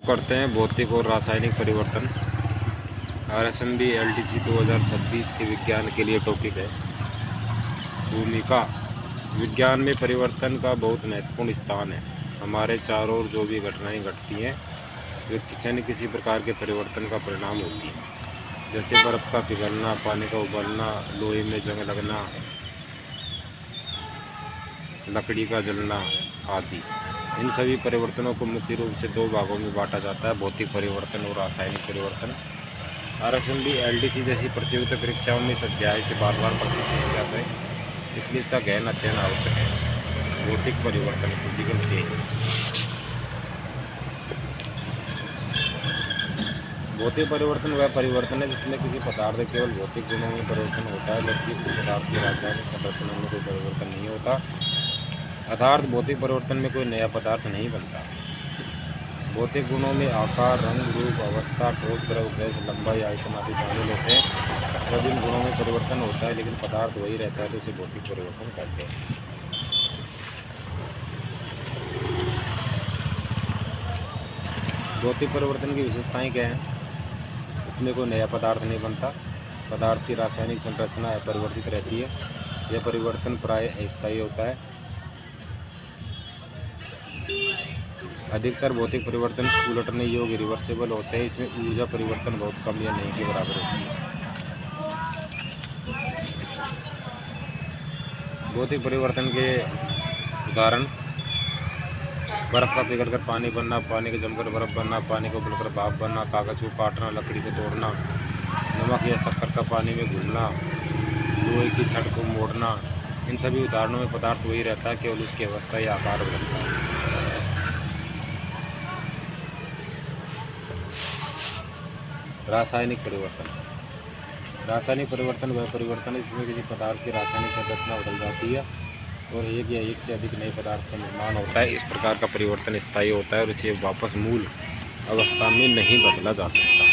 करते हैं भौतिक और रासायनिक परिवर्तन। RSMB LTC 2026 के विज्ञान के लिए टॉपिक है। भूमिका। विज्ञान में परिवर्तन का बहुत महत्वपूर्ण स्थान है। हमारे चारों ओर जो भी घटनाएं घटती हैं वे किसी न किसी प्रकार के परिवर्तन का परिणाम होती हैं, जैसे बर्फ़ का पिघलना, पानी का उबलना, लोहे में जंग लगना, लकड़ी का जलना आदि। इन सभी परिवर्तनों को मुख्य रूप से दो भागों में बांटा जाता है, भौतिक परिवर्तन और रासायनिक परिवर्तन। RSMB LTC जैसी प्रतियोगिता परीक्षाओं में इस अध्याय से बार बार प्रश्न पूछे जाते हैं, इसलिए इसका गहन अध्ययन आवश्यक है। भौतिक परिवर्तन, फिजिकल चेंज। भौतिक परिवर्तन वह परिवर्तन है जिसमें किसी पदार्थ के केवल भौतिक गुणों में परिवर्तन होता है, जबकि उस पदार्थ की रासायनिक संरचना में कोई परिवर्तन नहीं होता। अर्थात भौतिक परिवर्तन में कोई नया पदार्थ नहीं बनता। भौतिक गुणों में आकार, रंग, रूप, अवस्था, ठोस, द्रव, गैस, लंबाई, आयतन आदि शामिल होते हैं। जब इन गुणों में परिवर्तन होता है लेकिन पदार्थ वही रहता है तो उसे भौतिक परिवर्तन कहते हैं। भौतिक परिवर्तन की विशेषताएं क्या हैं? इसमें कोई नया पदार्थ नहीं बनता। पदार्थ की रासायनिक संरचना अपरिवर्तित रहती है। यह परिवर्तन प्रायः अस्थायी होता है। अधिकतर भौतिक परिवर्तन उलटने योग्य रिवर्सेबल होते हैं। इसमें ऊर्जा परिवर्तन बहुत कम या नहीं के बराबर होती है। भौतिक परिवर्तन के उदाहरण: बर्फ़ का पिघलकर पानी बनना, पानी का जमकर बर्फ़ बनना, पानी को उबलकर भाप बनना, कागज को काटना, लकड़ी को तोड़ना, नमक या शक्कर का पानी में घुलना, लोहे की छड़ को मोड़ना। इन सभी उदाहरणों में पदार्थ वही रहता है, केवल उसकी अवस्था या आकार बदलता है। रासायनिक परिवर्तन। रासायनिक परिवर्तन वह परिवर्तन है जिसमें किसी पदार्थ की रासायनिक संरचना बदल जाती है और एक या एक से अधिक नए पदार्थ का निर्माण होता है। इस प्रकार का परिवर्तन स्थायी होता है और इसे वापस मूल अवस्था में नहीं बदला जा सकता।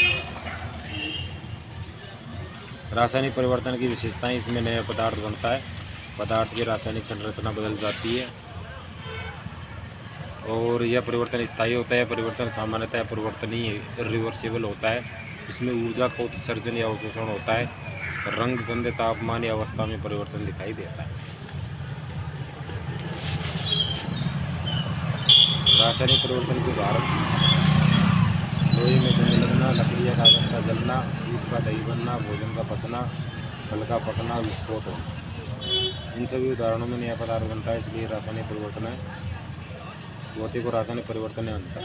रासायनिक परिवर्तन की विशेषताएं: इसमें नया पदार्थ बनता है, पदार्थ की रासायनिक संरचना बदल जाती है और यह परिवर्तन स्थायी होता है। परिवर्तन सामान्यतः परिवर्तनीय रिवर्सिबल होता है। इसमें ऊर्जा का उत्सर्जन या अवशोषण होता है। रंग, गंध, तापमान या अवस्था में परिवर्तन दिखाई देता है। रासायनिक परिवर्तन के उदाहरण: लोहे में जंग लगना, लकड़ी या कागज का जलना, दूध का दही बनना, भोजन का पचना, फल का पकना, विस्फोट होना। इन सभी उदाहरणों में नया पदार्थ बनता है, इसलिए रासायनिक परिवर्तन है। भौतिक और रासायनिक परिवर्तन में अंतर: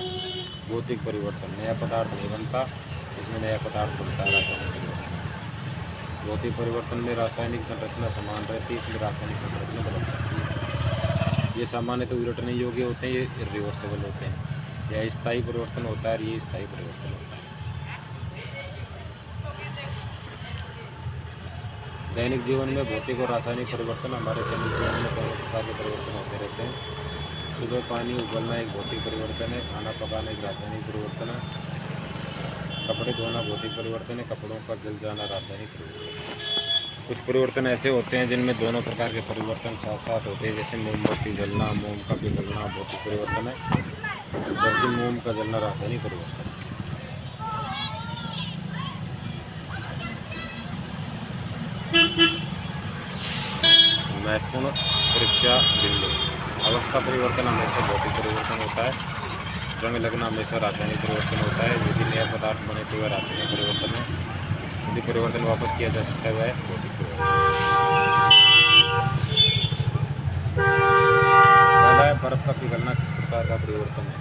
भौतिक परिवर्तन नया पदार्थ नहीं बनता, इसमें नया पदार्थ बनता है। रासायनिक परिवर्तन: भौतिक परिवर्तन में रासायनिक संरचना समान रहती है, इसमें रासायनिक संरचना बदल जाती है। ये सामान्यतः उलटने योग्य होते हैं, ये इरिवर्सिबल होते हैं। यह स्थायी परिवर्तन होता है और ये स्थायी परिवर्तन होता है। दैनिक जीवन में भौतिक और रासायनिक परिवर्तन: हमारे दैनिक जीवन में दोनों प्रकार के परिवर्तन होते रहते हैं। सुबह पानी उबलना एक भौतिक परिवर्तन है, खाना पकाना एक रासायनिक परिवर्तन है, कपड़े धोना भौतिक परिवर्तन है, कपड़ों का जल जाना रासायनिक परिवर्तन है। कुछ परिवर्तन ऐसे होते हैं जिनमें दोनों प्रकार के परिवर्तन साथ साथ होते हैं, जैसे मोमबत्ती जलना, मोम का पिघलना भौतिक परिवर्तन है, जबकि मोम का जलना रासायनिक परिवर्तन है। महत्वपूर्ण परीक्षा बिंदु: अवस्था परिवर्तन हमेशा भौतिक परिवर्तन होता है। जंग लगना हमेशा रासायनिक परिवर्तन होता है। यदि नया पदार्थ बने तो वह रासायनिक परिवर्तन है। यदि परिवर्तन वापस किया जा सकता है वह भौतिक परिवर्तन। पहला है बर्फ का पिघलना किस प्रकार का परिवर्तन है?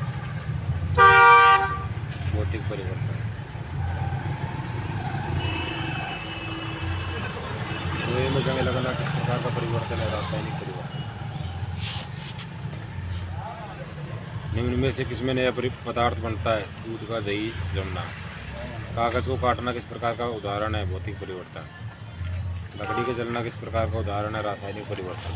भौतिक परिवर्तन। लोहे में जंग लगना किस प्रकार का परिवर्तन है? रासायनिक परिवर्तन। निम्न में से किसमें नया पदार्थ बनता है? दूध का दही जमना। कागज को काटना किस प्रकार का उदाहरण है? भौतिक परिवर्तन। लकड़ी के जलना किस प्रकार का उदाहरण है? रासायनिक परिवर्तन।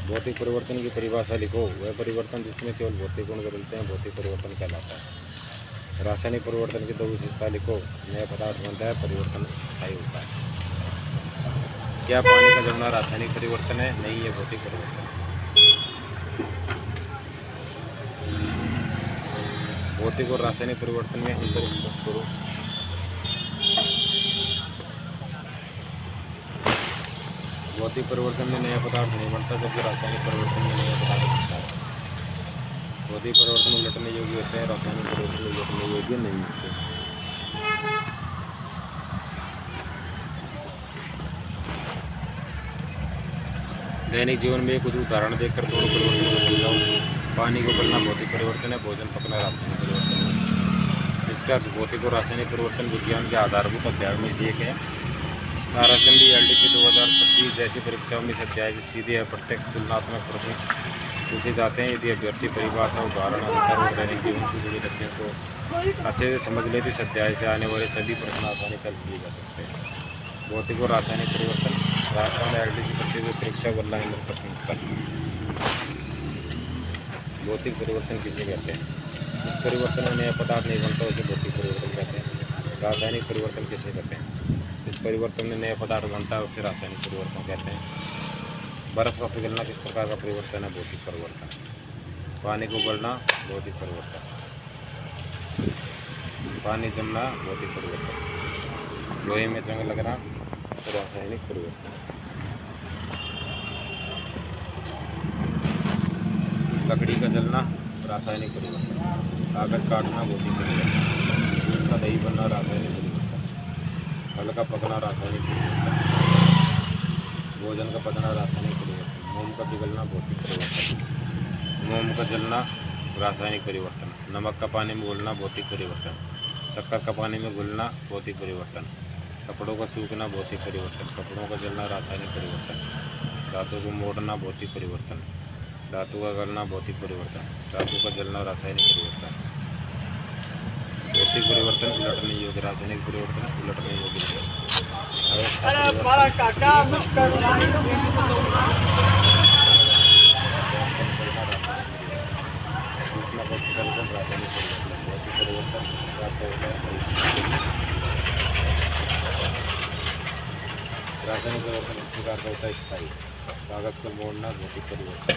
भौतिक परिवर्तन की परिभाषा लिखो। वह परिवर्तन जिसमें केवल भौतिक गुण बदलते हैं भौतिक परिवर्तन कहलाता है। रासायनिक परिवर्तन की दो विशेषता लिखो। नया पदार्थ बनता है, परिवर्तन स्थायी होता है। क्या पानी का जमना रासायनिक परिवर्तन है? नहीं, ये भौतिक परिवर्तन है। भौतिक और रासायनिक परिवर्तन में अंतर करो। भौतिक परिवर्तन में नया पदार्थ नहीं बनता, जबकि रासायनिक परिवर्तन में नया पदार्थ बनता है। भौतिक परिवर्तन उलटने योग्य होते हैं, रासायनिक परिवर्तन उलटने योग्य नहीं होते। दैनिक जीवन में कुछ उदाहरण देखकर दोनों परिवर्तन को समझाओ। पानी को उबलना भौतिक परिवर्तन है, भोजन पकना रासायनिक परिवर्तन है। इसका अर्थ भौतिक और रासायनिक परिवर्तन विज्ञान के आधारभूत अध्यायों में से एक है। ताराचंदी LDC 2025 जैसी परीक्षाओं में इस अध्याय से सीधे अप्रत्यक्ष तुलनात्मक प्रश्न पूछे जाते हैं। यदि अभ्यर्थी परिभाषा, उदाहरण, अंतर और दैनिक जीवन से जुड़ी तथ्यों को अच्छे से समझ ले तो इस अध्याय से आने वाले सभी प्रश्न आसानी से हल किए जा सकते हैं। भौतिक और रासायनिक परिवर्तन, राजस्थान LDC प्रतियोगी परीक्षा ऑनलाइन प्रश्न उत्तर। भौतिक परिवर्तन किसे कहते हैं? इस परिवर्तन में नया पदार्थ नहीं बनता, उसे भौतिक परिवर्तन कहते हैं। रासायनिक परिवर्तन किसे कहते हैं? इस परिवर्तन में नया पदार्थ बनता है, उसे रासायनिक परिवर्तन कहते हैं। बर्फ का पिघलना किस प्रकार का परिवर्तन है? भौतिक परिवर्तन। पानी को उबलना भौतिक परिवर्तन। पानी जमना भौतिक परिवर्तन। लोहे में जंग लगना रासायनिक परिवर्तन। लकड़ी का जलना रासायनिक परिवर्तन। कागज काटना भौतिक परिवर्तन। दूध का दही बनना रासायनिक परिवर्तन। फल का पकना रासायनिक परिवर्तन। भोजन का पचना रासायनिक परिवर्तन। मोम का पिघलना भौतिक परिवर्तन। मोम का जलना रासायनिक परिवर्तन। नमक का पानी में घुलना भौतिक परिवर्तन। शक्कर का पानी में घुलना भौतिक परिवर्तन। कपड़ों का सूखना भौतिक परिवर्तन। कपड़ों का जलना रासायनिक परिवर्तन। धातु को मोड़ना भौतिक परिवर्तन। धातु का गलना भौतिक परिवर्तन। धातु का जलना रासायनिक परिवर्तन। भौतिक परिवर्तन उलटने योग्य, रासायनिक परिवर्तन उलटने योग्य। सूचना का संचालन रासायनिक परिवर्तन। भौतिक परिवर्तन प्राप्त होता है। रासायनिक परिवर्तन इस प्रकार का होता है स्थायी। कागज को मोड़ना भौतिक परिवर्तन।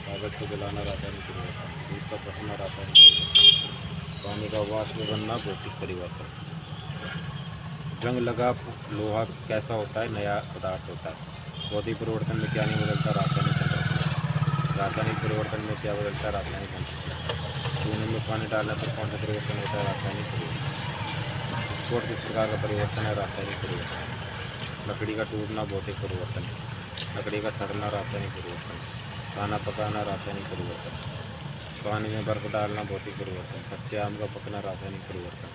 कागज को जलाना रासायनिक परिवर्तन। दूध का पकना रासायनिक परिवर्तन। पानी का वाष्प बनना भौतिक परिवर्तन। जंग लगा लोहा कैसा होता है? नया पदार्थ होता है। भौतिक परिवर्तन में क्या नहीं बदलता? रासायनिक संरचना। रासायनिक परिवर्तन में क्या बदलता है? रासायनिक संरचना। चूने में पानी डालने पर कौन सा परिवर्तन होता है? रासायनिक परिवर्तन। विस्फोट किस प्रकार का परिवर्तन है? रासायनिक परिवर्तन। लकड़ी का टूटना भौतिक परिवर्तन। लकड़ी का सड़ना रासायनिक परिवर्तन। खाना पकाना रासायनिक परिवर्तन। पानी में बर्फ डालना भौतिक परिवर्तन। कच्चे आम का पकना रासायनिक परिवर्तन।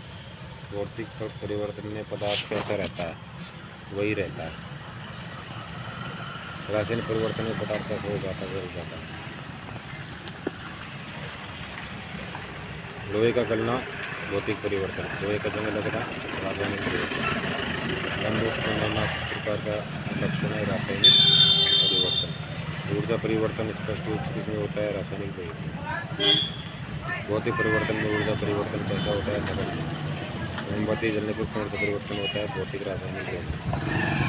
भौतिक परिवर्तन में पदार्थ कैसा रहता है? वही रहता है। रासायनिक परिवर्तन में पदार्थ कैसा हो जाता है? जाता है। लोहे का गलना भौतिक परिवर्तन। लोहे का जंग लगना रासायनिक परिवर्तन। बंदूक बनना किस प्रकार का लक्षण है? रासायनिक परिवर्तन। ऊर्जा परिवर्तन स्पष्ट रूप से किसमें होता है? रासायनिक परिवर्तन। भौतिक परिवर्तन में ऊर्जा परिवर्तन कैसा होता है? नगण्य। मोमबत्ती जलने पर कौन सा परिवर्तन होता है? भौतिक रासायनिक परिवर्तन।